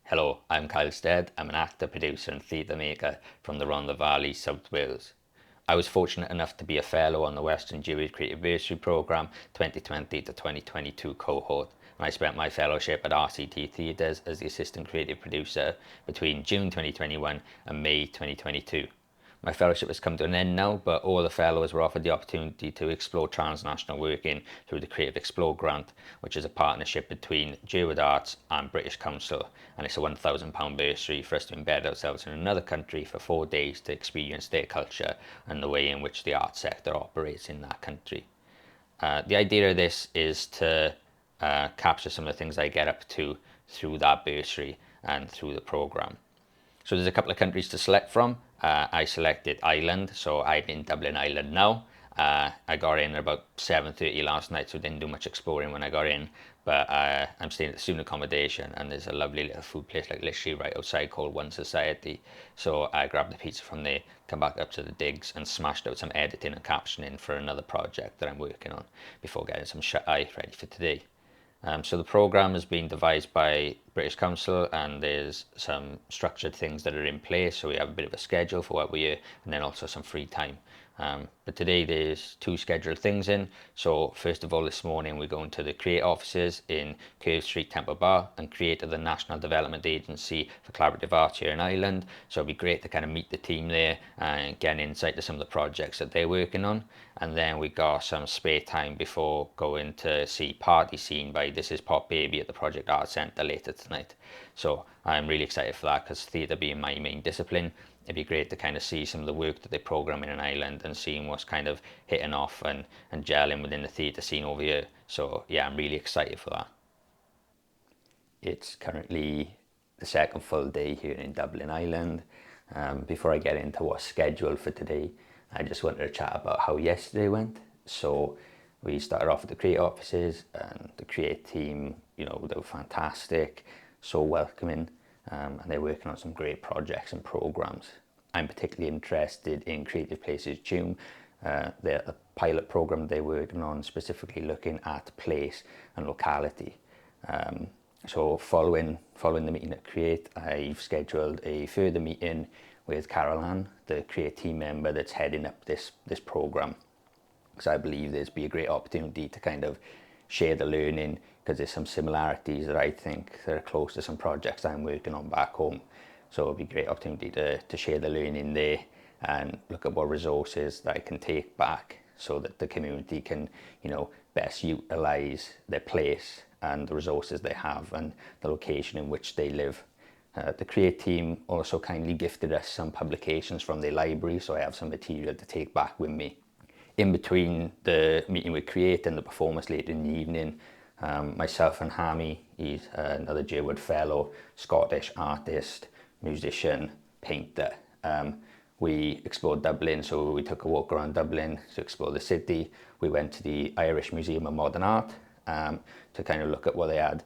Hello, I'm Kyle Stead. I'm an actor, producer and theatre maker from the Rhondda Valley, South Wales. I was fortunate enough to be a fellow on the Weston Jerwood Creative Bursary programme 2020 to 2022 cohort, and I spent my fellowship at RCT Theatres as the assistant creative producer between June 2021 and May 2022. My fellowship has come to an end now, but all the fellows were offered the opportunity to explore transnational working through the Creatives Explore grant, which is a partnership between Jerwood Arts and British Council, and it's a £1,000 bursary for us to embed ourselves in another country for 4 days to experience their culture and the way in which the arts sector operates in that country. The idea of this is to capture some of the things I get up to through that bursary and through the programme. So there's a couple of countries to select from. I selected Ireland, so I'm in Dublin, Ireland now. I got in at about 7:30 last night, so didn't do much exploring when I got in. But I'm staying at the student accommodation, and there's a lovely little food place, like literally right outside, called One Society. So I grabbed the pizza from there, come back up to the digs, and smashed out some editing and captioning for another project that I'm working on before getting some shut-eye ready for today. So the programme has been devised by British Council, and there's some structured things that are in place. So we have a bit of a schedule for what we do, and then also some free time. But today there's 2 scheduled things in. So first of all, this morning we're going to the Create offices in Curve Street, Temple Bar, and Create are the National Development Agency for Collaborative Arts here in Ireland. So it'll be great to kind of meet the team there and get an insight to some of the projects that they're working on. And then we got some spare time before going to see Party Scene by This Is Pop Baby at the Project Art Centre later tonight. So I'm really excited for that, because theatre being my main discipline, it'd be great to kind of see some of the work that they're programming in Ireland and seeing what's kind of hitting off and gelling within the theatre scene over here. So yeah, I'm really excited for that. It's currently the second full day here in Dublin, Ireland. Before I get into what's scheduled for today, I just wanted to chat about how yesterday went. So we started off at the Create offices, and the Create team, they were fantastic, so welcoming, and they're working on some great projects and programs. I'm particularly interested in Creative Places June, the pilot program they're working on, specifically looking at place and locality. So following the meeting at Create, I've scheduled a further meeting with Carol Ann, the Create team member that's heading up this programme, because I believe there's be a great opportunity to kind of share the learning, because there's some similarities that I think that are close to some projects I'm working on back home. So it'll be a great opportunity to share the learning there and look at what resources that I can take back, so that the community can, best utilise their place and the resources they have and the location in which they live. The Create team also kindly gifted us some publications from their library, so I have some material to take back with me. In between the meeting with Create and the performance later in the evening, myself and Hami, he's another Jerwood fellow, Scottish artist, musician, painter. We explored Dublin, so we took a walk around Dublin to explore the city. We went to the Irish Museum of Modern Art to kind of look at what they had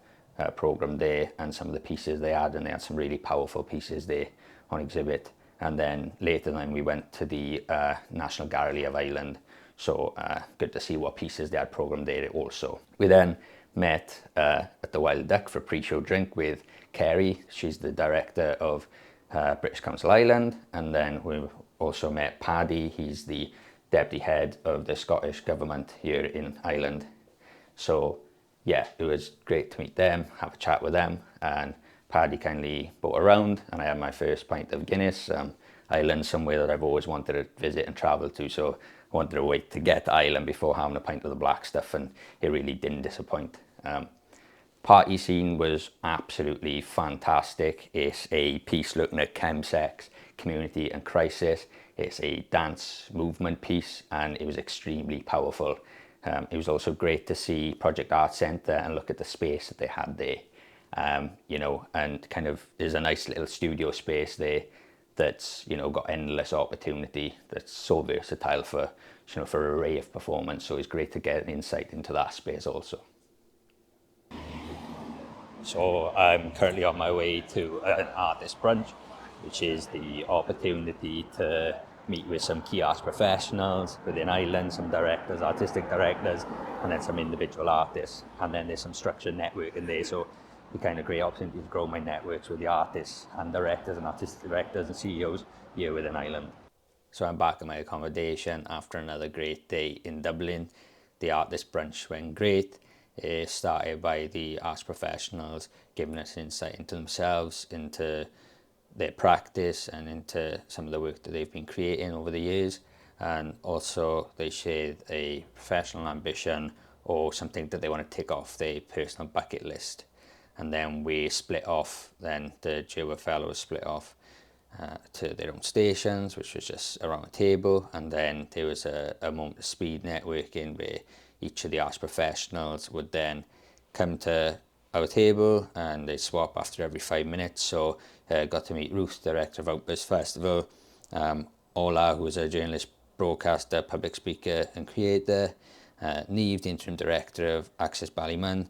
programmed there and some of the pieces they had, and they had some really powerful pieces there on exhibit. And then later then we went to the National Gallery of Ireland, so good to see what pieces they had programmed there also. We then met at the Wild Duck for a pre-show drink with Kerry. She's the director of British Council Ireland, and then we also met Paddy. He's the deputy head of the Scottish government here in Ireland. So yeah, it was great to meet them, have a chat with them, and Paddy kindly brought around, and I had my first pint of Guinness. Ireland's somewhere that I've always wanted to visit and travel to, so I wanted to wait to get to Ireland before having a pint of the black stuff, and it really didn't disappoint. Party Scene was absolutely fantastic. It's a piece looking at chemsex, community and crisis. It's a dance movement piece, and it was extremely powerful. It was also great to see Project Art Centre and look at the space that they had there. And kind of there's a nice little studio space there that's got endless opportunity, that's so versatile for an array of performance. So it's great to get an insight into that space also. So I'm currently on my way to an artist brunch, which is the opportunity to meet with some key arts professionals within Ireland, some directors, artistic directors, and then some individual artists. And then there's some structured networking there. So the kind of great opportunity to grow my networks with the artists and directors and artistic directors and CEOs here within Ireland. So I'm back at my accommodation after another great day in Dublin. The artist brunch went great. It started by the arts professionals giving us insight into themselves, into their practice and into some of the work that they've been creating over the years. And also they shared a professional ambition or something that they want to tick off their personal bucket list. And then we split off, then the Jerwood fellows split off to their own stations, which was just around a table. And then there was a moment of speed networking where each of the arts professionals would then come to our table and they swap after every 5 minutes. So got to meet Ruth, director of Outburst Festival, Ola, who was a journalist, broadcaster, public speaker and creator, Niamh, the interim director of Access Ballymun,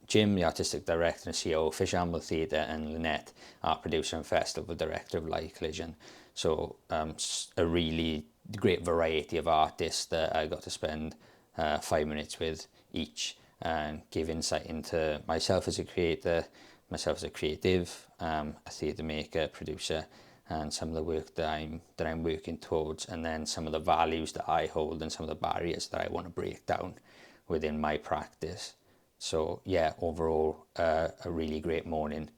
Jim, the artistic director and CEO of Fish Amble Theatre, and Lynette, art producer and festival director of Live Collision. So a really great variety of artists that I got to spend 5 minutes with each and give insight into myself as a creator, myself as a creative, a theatre maker, producer, and some of the work that I'm working towards, and then some of the values that I hold and some of the barriers that I want to break down within my practice. So yeah, overall a really great morning.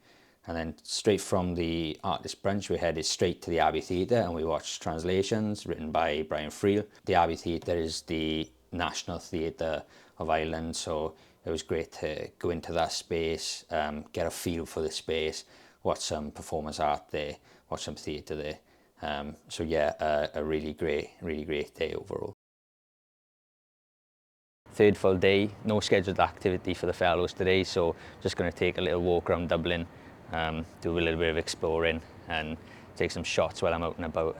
And then straight from the artist brunch, we headed straight to the Abbey Theatre and we watched Translations, written by Brian Friel. The Abbey Theatre is the national theatre of Ireland, so it was great to go into that space, get a feel for the space, watch some performance art there, watch some theatre there. So yeah, a really great day overall. Third full day, no scheduled activity for the fellows today, so just going to take a little walk around Dublin, do a little bit of exploring and take some shots while I'm out and about.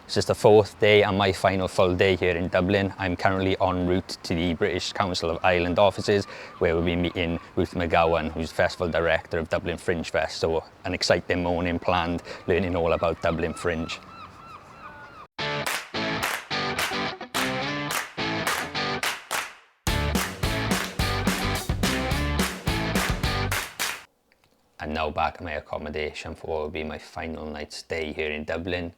This is the fourth day and my final full day here in Dublin. I'm currently en route to the British Council of Ireland offices, where we'll be meeting Ruth McGowan, who's Festival Director of Dublin Fringe Fest. So an exciting morning planned, learning all about Dublin Fringe. I'm now back at my accommodation for what will be my final night's stay here in Dublin.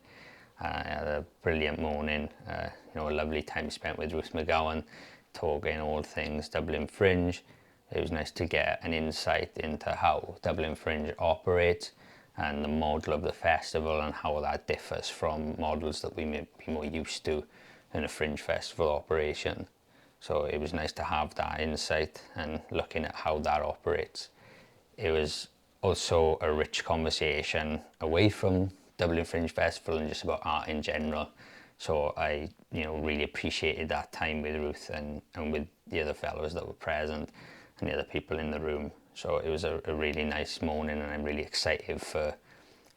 I had a brilliant morning, a lovely time spent with Ruth McGowan, talking all things Dublin Fringe. It was nice to get an insight into how Dublin Fringe operates and the model of the festival and how that differs from models that we may be more used to in a Fringe festival operation. So it was nice to have that insight and looking at how that operates. It was also a rich conversation away from Dublin Fringe Festival and just about art in general. So I, really appreciated that time with Ruth and with the other fellows that were present and the other people in the room. So it was a really nice morning, and I'm really excited for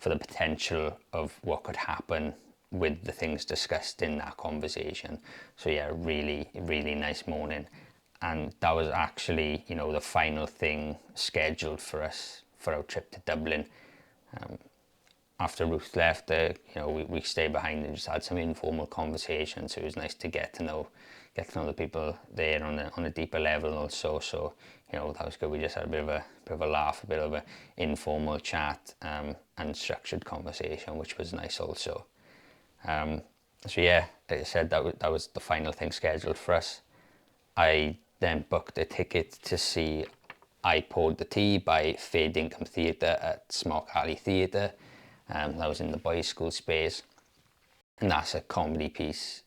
the potential of what could happen with the things discussed in that conversation. So yeah, really, really nice morning. And that was actually, the final thing scheduled for us for our trip to Dublin. After Ruth left, we stayed behind and just had some informal conversations. So it was nice to get to know the people there on a deeper level also. So that was good. We just had a bit of a laugh, a bit of an informal chat, and structured conversation, which was nice also. So yeah, like I said, that was the final thing scheduled for us. I then booked a ticket to see I Poured the Tea by Fair Dinkum Theatre at Smock Alley Theatre. That was in the boys' school space, and that's a comedy piece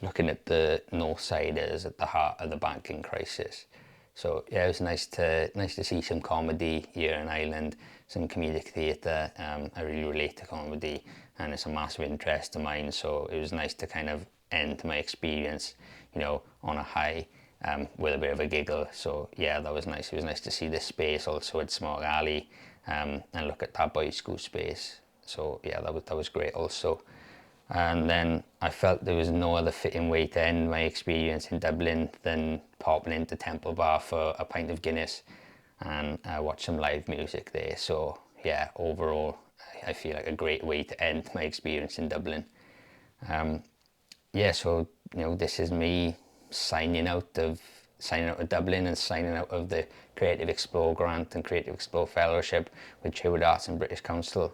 looking at the Northsiders at the heart of the banking crisis. So yeah, it was nice to see some comedy here in Ireland, some comedic theatre. I really relate to comedy, and it's a massive interest of mine. So it was nice to kind of end my experience, on a high, with a bit of a giggle. So yeah, that was nice. It was nice to see this space also at Smock Alley, and look at that boys' school space. So yeah, that was great also. And then I felt there was no other fitting way to end my experience in Dublin than popping into Temple Bar for a pint of Guinness and watch some live music there. So yeah, overall, I feel like a great way to end my experience in Dublin. So this is me signing out of Dublin and signing out of the Creative Explore Grant and Creative Explore Fellowship with Jerwood Arts and British Council.